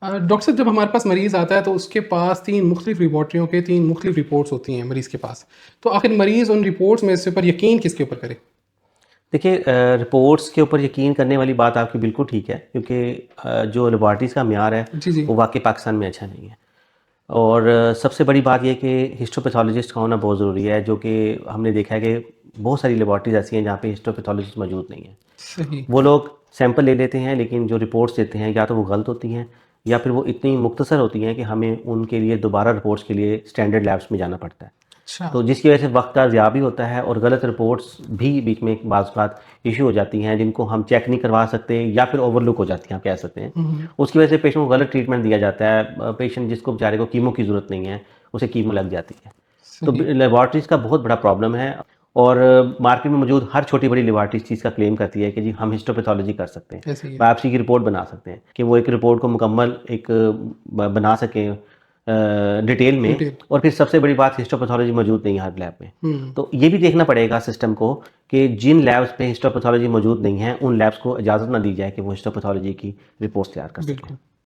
Doctor साहब, जब हमारे पास मरीज़ आता है तो उसके पास 3 मुख्तलिफ लेबॉरेटरियों के 3 मुख्तलिफ रिपोर्ट्स होती हैं मरीज़ के पास। तो आखिर मरीज़ उन रिपोर्ट्स में से पर यकीन किसके ऊपर करे? देखिए, रिपोर्ट्स के ऊपर यकीन करने वाली बात आपकी बिल्कुल ठीक है, क्योंकि जो लेबॉरेटरीज़ का म्यार है जी, जी। वो वाक़ई पाकिस्तान में अच्छा नहीं है। और सबसे बड़ी बात ये है कि हिस्टोपैथोलॉजिस्ट का होना बहुत ज़रूरी है, जो कि हमने देखा है कि बहुत सारी लेबॉरेटरीज़ ऐसी हैं जहाँ पे हिस्टोपैथोलॉजिस्ट मौजूद नहीं है। सही। वो लोग सैंपल ले लेते हैं, लेकिन जो रिपोर्ट्स देते हैं या तो वो गलत होती हैं या फिर वो इतनी मुख्तसर होती हैं कि हमें उनके लिए दोबारा रिपोर्ट्स के लिए स्टैंडर्ड लैब्स में जाना पड़ता है। अच्छा। तो जिसकी वजह से वक्त का ज़िया भी होता है और गलत रिपोर्ट्स भी बीच में बाज़ बात इशू हो जाती हैं, जिनको हम चेक नहीं करवा सकते या फिर ओवरलुक हो जाती हैं, आप कह सकते हैं। हुँ, हुँ। उसकी वजह से पेशेंट को गलत ट्रीटमेंट दिया जाता है। पेशेंट जिसको बेचारे को कीमो की ज़रूरत नहीं है, उसे कीमो लग जाती है। तो सही। लेबॉरेटरीज़ का बहुत बड़ा प्रॉब्लम है। और मार्केट में मौजूद हर छोटी बड़ी लेबॉरेटरी इस चीज़ का क्लेम करती है कि जी हम हिस्टोपैथोलॉजी कर सकते हैं, ऐसे ही है। बायोप्सी की रिपोर्ट बना सकते हैं, कि वो एक रिपोर्ट को मुकम्मल एक बना सकें डिटेल में। डिटेल। और फिर सबसे बड़ी बात, हिस्टोपैथोलॉजी मौजूद नहीं है हर लैब में। हुँ। तो ये भी देखना पड़ेगा सिस्टम को कि जिन लैब्स पे हिस्टोपैथोलॉजी मौजूद नहीं है, उन लैब्स को इजाज़त ना दी जाए कि वो हिस्टोपैथोलॉजी की रिपोर्ट्स तैयार कर सकें। बिल्कुल।